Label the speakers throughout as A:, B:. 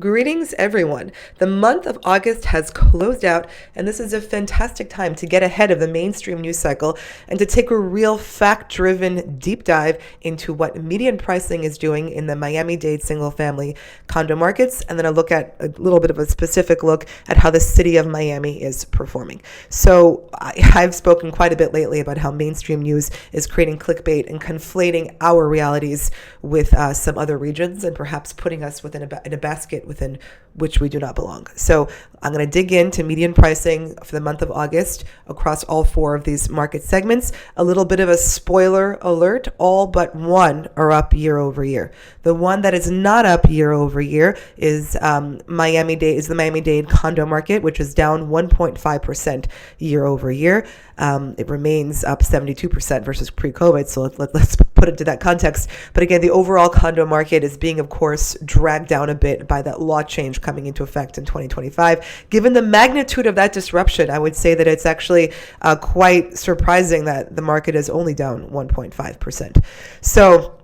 A: Greetings, everyone. The month of August has closed out, and this is a fantastic time to get ahead of the mainstream news cycle and to take a real fact-driven deep dive into what median pricing is doing in the Miami Dade single-family condo markets, and then a look at a little bit of a specific look at how the city of Miami is performing. So I've spoken quite a bit lately about how mainstream news is creating clickbait and conflating our realities with some other regions and perhaps putting us in a basket within which we do not belong. So I'm going to dig into median pricing for the month of August across all four of these market segments. A little bit of a spoiler alert, all but one are up year over year. The one that is not up year over year is the Miami Dade condo market, which is down 1.5% year over year. It remains up 72% versus pre-COVID. So let's put it to that context. But again, the overall condo market is being, of course, dragged down a bit by that law change coming into effect in 2025. Given the magnitude of that disruption, I would say that it's actually quite surprising that the market is only down 1.5%. So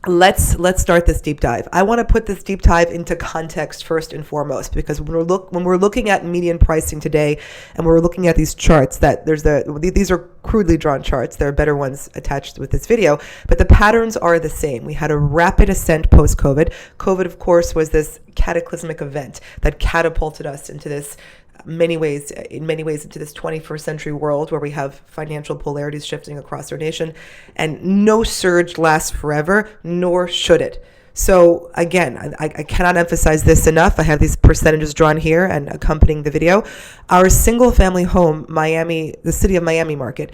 A: Let's start this deep dive. I want to put this deep dive into context first and foremost, because when we're looking at median pricing today, and we're looking at these charts, these are crudely drawn charts. There are better ones attached with this video, but the patterns are the same. We had a rapid ascent post-COVID. COVID, of course, was this cataclysmic event that catapulted us into this in many ways into this 21st century world where we have financial polarities shifting across our nation, and no surge lasts forever, nor should it. So again, I cannot emphasize this enough. I have these percentages drawn here and accompanying the video. Our single family home, the city of Miami market,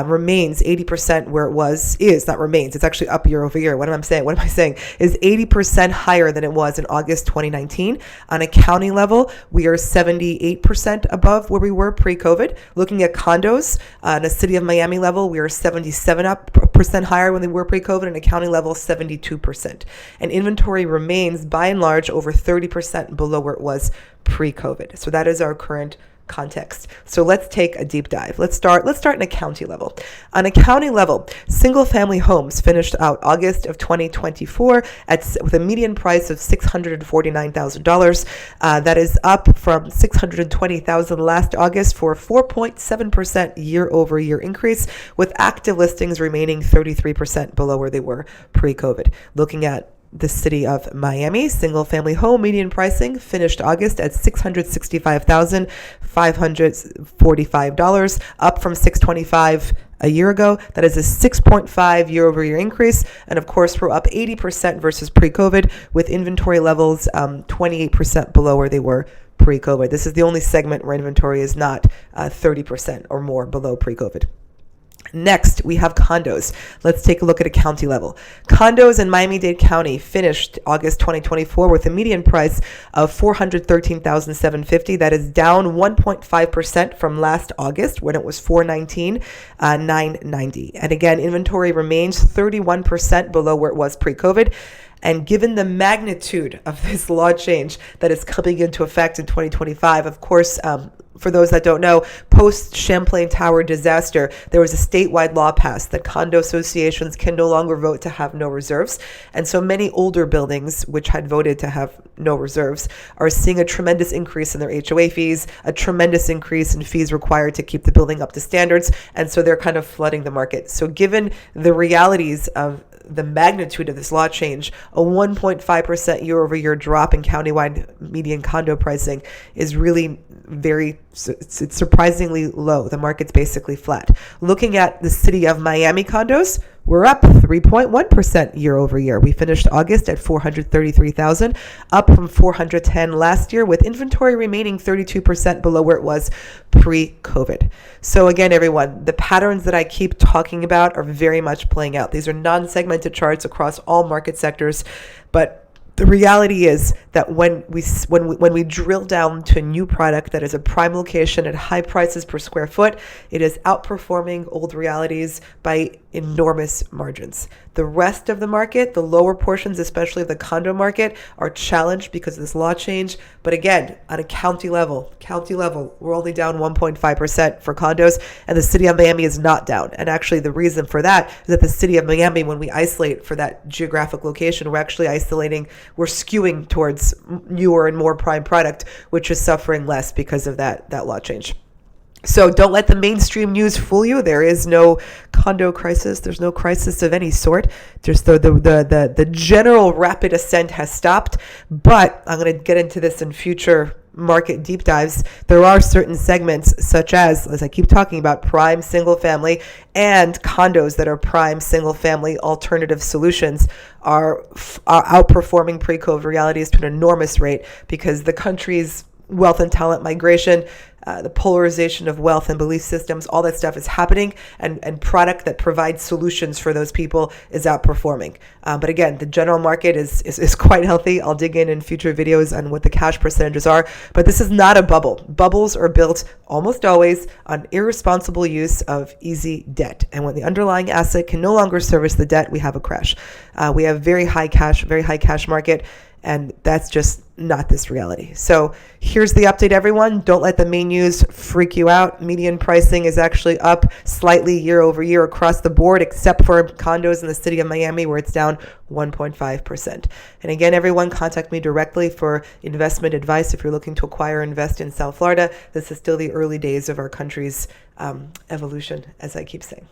A: remains 80% where it was, it's actually up year over year. What am I saying? Is 80% higher than it was in August 2019. On a county level, we are 78% above where we were pre-COVID. Looking at condos, on a city of Miami level, we are 77% higher when they were pre-COVID, and a county level, 72%. And inventory remains, by and large, over 30% below where it was pre-COVID. So that is our current context. So let's take a deep dive. Let's start in a county level. On a county level, single family homes finished out August of 2024 with a median price of $649,000. That is up from $620,000 last August for a 4.7% year over year increase, with active listings remaining 33% below where they were pre-COVID. Looking at the city of Miami, single-family home median pricing finished August at $665,545, up from $625,000 a year ago. That is a 6.5 year-over-year increase, and of course, we're up 80% versus pre-COVID, with inventory levels 28% below where they were pre-COVID. This is the only segment where inventory is not 30% or more below pre-COVID. Next, we have condos. Let's take a look at a county level. Condos in Miami-Dade County finished August 2024 with a median price of $413,750. That is down 1.5% from last August when it was $419,990. And again, inventory remains 31% below where it was pre-COVID. And given the magnitude of this law change that is coming into effect in 2025, of course, for those that don't know, post-Champlain Tower disaster, there was a statewide law passed that condo associations can no longer vote to have no reserves. And so many older buildings, which had voted to have no reserves, are seeing a tremendous increase in their HOA fees, a tremendous increase in fees required to keep the building up to standards. And so they're kind of flooding the market. So given the realities of the magnitude of this law change, a 1.5% year-over-year drop in countywide median condo pricing is really it's surprisingly low. The market's basically flat. Looking at the city of Miami condos, we're up 3.1% year over year. We finished August at $433,000, up from $410,000 last year, with inventory remaining 32% below where it was pre-COVID. So again, everyone, the patterns that I keep talking about are very much playing out. These are non-segmented charts across all market sectors, but the reality is that when we drill down to a new product that is a prime location at high prices per square foot, it is outperforming old realities by enormous margins. The rest of the market, the lower portions, especially of the condo market, are challenged because of this law change. But again, on a county level, we're only down 1.5% for condos, and the city of Miami is not down. And actually, the reason for that is that the city of Miami, when we isolate for that geographic location, we're skewing towards newer and more prime product, which is suffering less because of that law change. So don't let the mainstream news fool you. There is no condo crisis. There's no crisis of any sort. Just the general rapid ascent has stopped. But I'm going to get into this in future market deep dives. There are certain segments, such as I keep talking about, prime single family and condos that are prime single family alternative solutions are outperforming pre-COVID realities to an enormous rate because the country's wealth and talent migration, the polarization of wealth and belief systems, all that stuff is happening, and product that provides solutions for those people is outperforming. But again, the general market is quite healthy. I'll dig in future videos on what the cash percentages are, but this is not a bubble. Bubbles are built almost always on irresponsible use of easy debt. And when the underlying asset can no longer service the debt, we have a crash. We have very high cash market. And that's just not this reality. So here's the update, everyone. Don't let the main news freak you out. Median pricing is actually up slightly year over year across the board, except for condos in the city of Miami, where it's down 1.5%. And again, everyone, contact me directly for investment advice if you're looking to acquire or invest in South Florida. This is still the early days of our country's evolution, as I keep saying.